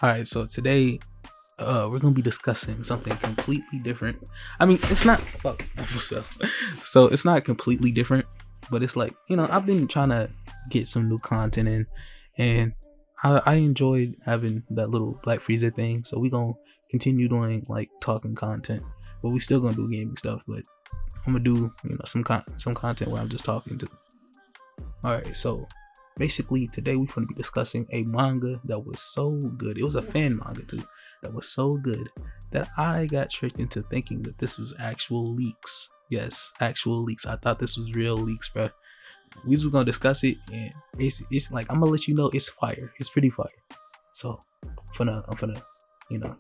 Alright, so today we're gonna be discussing something completely different. I mean, it's not fuck I almost fell. So it's not completely different, but it's like, I've been trying to get some new content in, and I enjoyed having that little Black Freezer thing. So we gonna continue doing like talking content, but we still gonna do gaming stuff, but I'm gonna do some content where I'm just talking to. Alright, so basically today we're going to be discussing a manga that was so good. It was a fan manga too, that was so good that I got tricked into thinking that this was actual leaks. Yes, actual leaks. I thought this was real leaks, bro. We just gonna discuss it, and it's like, I'm gonna let you know it's fire. It's pretty fire. So I'm gonna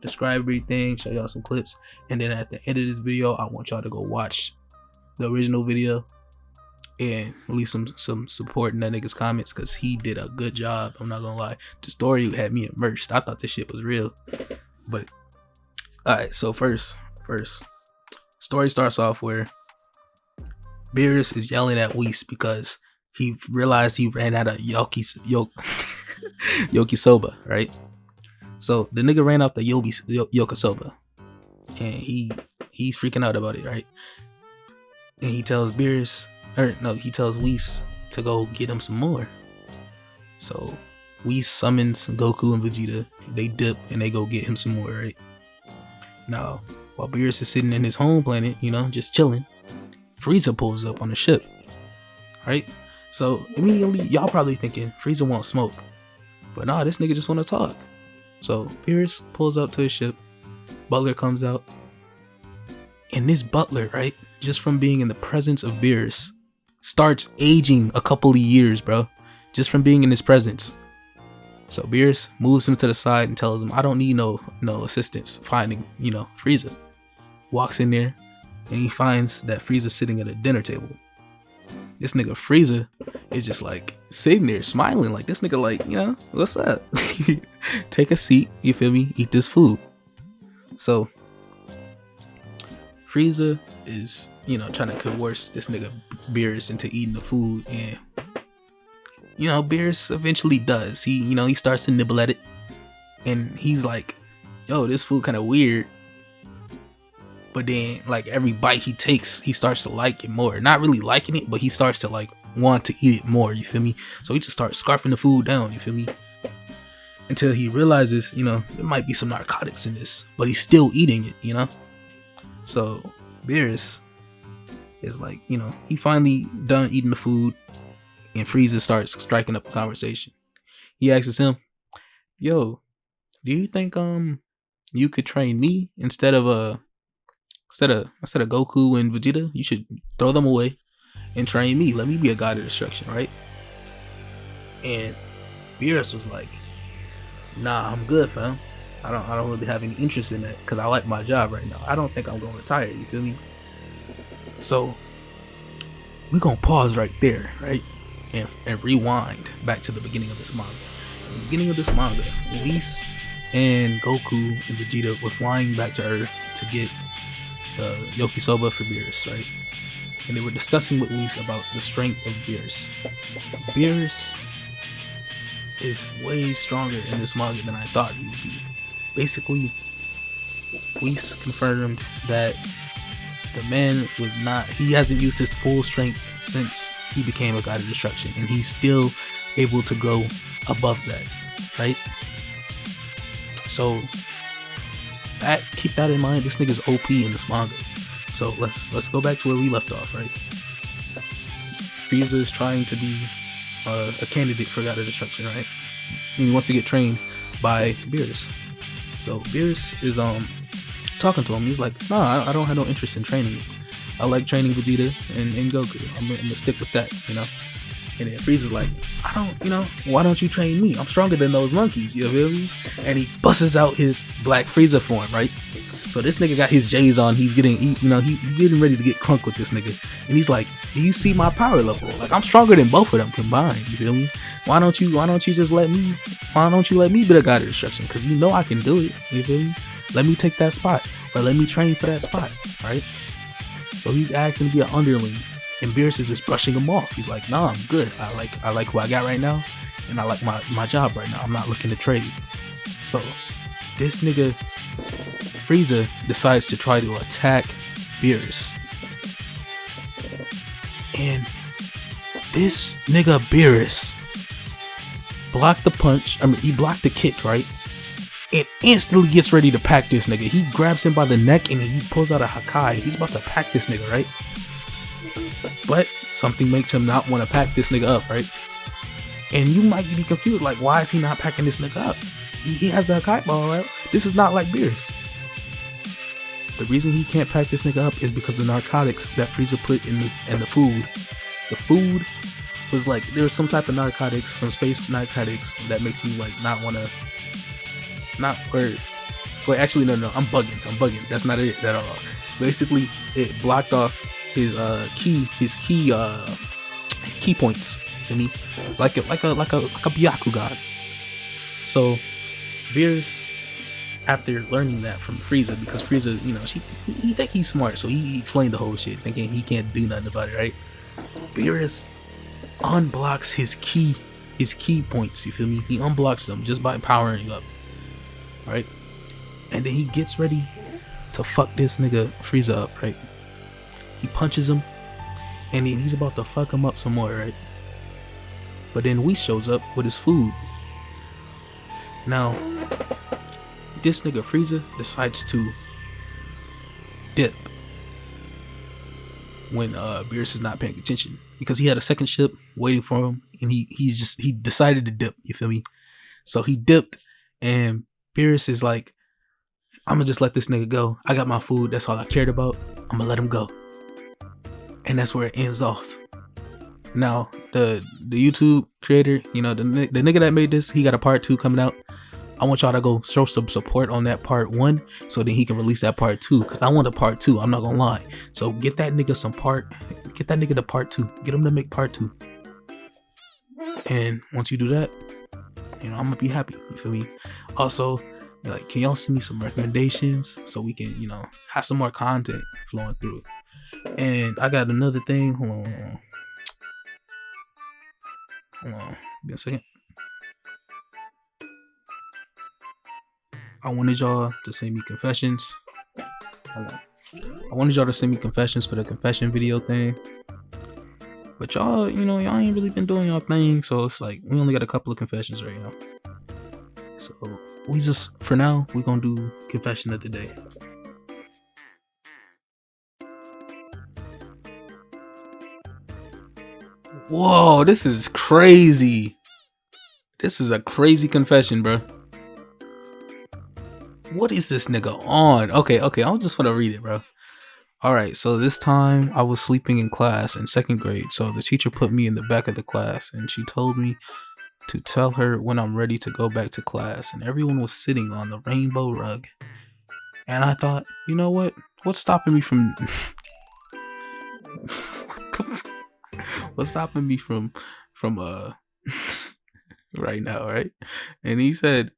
describe everything, show y'all some clips, and then at the end of this video I want y'all to go watch the original video and leave some support in that nigga's comments, because he did a good job. I'm not gonna lie, the story had me immersed. I thought this shit was real. But alright, so first story starts off where Beerus is yelling at Whis because he realized he ran out of Yokisoba, right? So the nigga ran out the Yokisoba, and he's freaking out about it, right? And he tells he tells Whis to go get him some more. So Whis summons Goku and Vegeta. They dip and they go get him some more, right? Now, while Beerus is sitting in his home planet, just chilling, Freiza pulls up on the ship, right? So immediately, y'all probably thinking Freiza won't smoke, but nah, this nigga just want to talk. So Beerus pulls up to his ship. Butler comes out, and this Butler, right, just from being in the presence of Beerus, starts aging a couple of years, bro, just from being in his presence. So Beerus moves him to the side and tells him, I don't need no assistance finding, Freiza. Walks in there and he finds that Frieza's sitting at a dinner table. This nigga Freiza is just like sitting there smiling, like this nigga like, what's up? Take a seat, you feel me? Eat this food. So Freiza is, trying to coerce this nigga Beerus into eating the food, and Beerus eventually does. He starts to nibble at it, and he's like, yo, this food kind of weird. But then, like, every bite he takes, he starts to like it more. Not really liking it, but he starts to like want to eat it more, you feel me? So he just starts scarfing the food down, you feel me? Until he realizes, there might be some narcotics in this, but he's still eating it, So Beerus is like, he finally done eating the food, and Frieza starts striking up a conversation. He asks him, yo, do you think you could train me instead of Goku and Vegeta? You should throw them away and train me. Let me be a god of destruction, right? And Beerus was like, nah, I'm good, fam. I don't really have any interest in that, because I like my job right now. I don't think I'm gonna retire, you feel me? So we're gonna pause right there, right? And rewind back to the beginning of this manga. In the beginning of this manga, Whis and Goku and Vegeta were flying back to Earth to get the Yokisoba for Beerus, right? And they were discussing with Whis about the strength of Beerus. Beerus is way stronger in this manga than I thought he would be. Basically, Whis confirmed that the man he hasn't used his full strength since he became a god of destruction, and he's still able to go above that, right? So keep that in mind. This nigga's OP in this manga. So let's go back to where we left off, right? Frieza is trying to be a candidate for god of destruction, right? And he wants to get trained by Beerus. So Beerus is talking to him. He's like, nah, I don't have no interest in training you. I like training Vegeta and Goku. I'm gonna stick with that, And then Frieza's like, why don't you train me? I'm stronger than those monkeys, you feel me? And he busts out his Black Frieza form, right? So this nigga got his J's on. He's getting, he's getting ready to get crunk with this nigga. And he's like, do you see my power level? Like, I'm stronger than both of them combined, you feel me? Why don't you let me be the god of destruction? Because I can do it, you feel me? Let me take that spot, or let me train for that spot, right? So he's asking to be an underling, and Beerus is just brushing him off. He's like, nah, I'm good. I like who I got right now, and I like my job right now. I'm not looking to trade. So this nigga Freiza decides to try to attack Beerus. And this nigga Beerus blocked the punch. I mean, he blocked the kick, right? And instantly gets ready to pack this nigga. He grabs him by the neck and he pulls out a Hakai. He's about to pack this nigga, right? But something makes him not want to pack this nigga up, right? And you might be confused, like, why is he not packing this nigga up? He has the Hakai ball, right? This is not like Beerus. The reason he can't pack this nigga up is because of the narcotics that Freiza put in the food. The food was like, there was some type of narcotics, some space narcotics that makes you like not want to, wait, actually no, I'm bugging. That's not it at all. Basically, it blocked off his key points to me, like a Byakugan. So Beerus, after learning that from Freiza, because Freiza, you know, he think he's smart, so he explained the whole shit, thinking he can't do nothing about it, right? Beerus unblocks his key points, you feel me? He unblocks them just by powering you up, right? And then he gets ready to fuck this nigga Freiza up, right? He punches him, and then he's about to fuck him up some more, right? But then Whis shows up with his food. Now, this nigga Freiza decides to dip when Beerus is not paying attention, because he had a second ship waiting for him, and he decided to dip, you feel me? So he dipped, and Beerus is like, I'm gonna just let this nigga go. I got my food, that's all I cared about. I'm gonna let him go. And that's where it ends off. Now, the YouTube creator, you know, the nigga that made this, he got a part 2 coming out. I want y'all to go show some support on that part 1, so then he can release that part 2, because I want a part 2, I'm not gonna lie. So get that nigga to part 2. Get him to make part 2. And once you do that, you know, I'm gonna be happy, you feel me? Also, like, can y'all send me some recommendations so we can, you know, have some more content flowing through? And I got another thing. Hold on. Give me a second. I wanted y'all to send me confessions. Hold on. I wanted y'all to send me confessions for the confession video thing. But y'all, you know, y'all ain't really been doing y'all thing. So it's like, we only got a couple of confessions right now. So we just, for now, we're gonna do confession of the day. Whoa, this is crazy. This is a crazy confession, bro. What is this nigga on? Okay, I'm just gonna read it, bro. Alright, so this time I was sleeping in class in 2nd grade. So the teacher put me in the back of the class, and she told me to tell her when I'm ready to go back to class. And everyone was sitting on the rainbow rug. And I thought, you know what? What's stopping me from... What's stopping me from right now, right? And he said,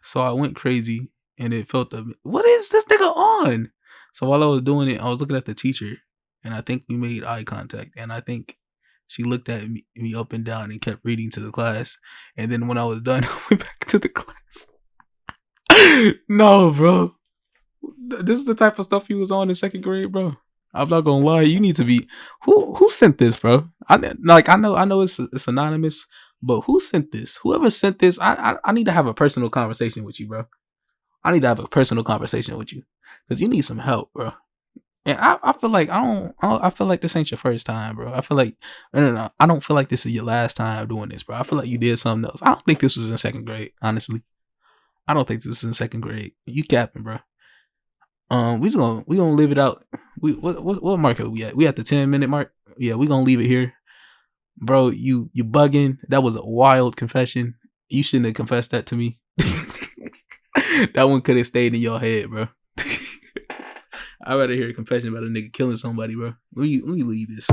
so I went crazy, and it felt what is this nigga on? So while I was doing it, I was looking at the teacher, and I think we made eye contact, and I think she looked at me up and down and kept reading to the class. And then when I was done, I went back to the class. No, bro. This is the type of stuff he was on in 2nd grade, bro. I'm not gonna lie. You need to be who sent this, bro? I know it's anonymous, but who sent this? Whoever sent this, I need to have a personal conversation with you, bro. I need to have a personal conversation with you, because you need some help, bro. And I feel like I feel like this ain't your first time, bro. I feel like no, I don't feel like this is your last time doing this, bro. I feel like you did something else. I don't think this was in 2nd grade, honestly. I don't think this was in 2nd grade. You capping, bro. We gonna leave it out. What mark are we at? We at the 10-minute mark. Yeah, we gonna leave it here, bro. You bugging. That was a wild confession. You shouldn't have confessed that to me. That one could have stayed in your head, bro. I'd rather hear a confession about a nigga killing somebody, bro. Let me leave this.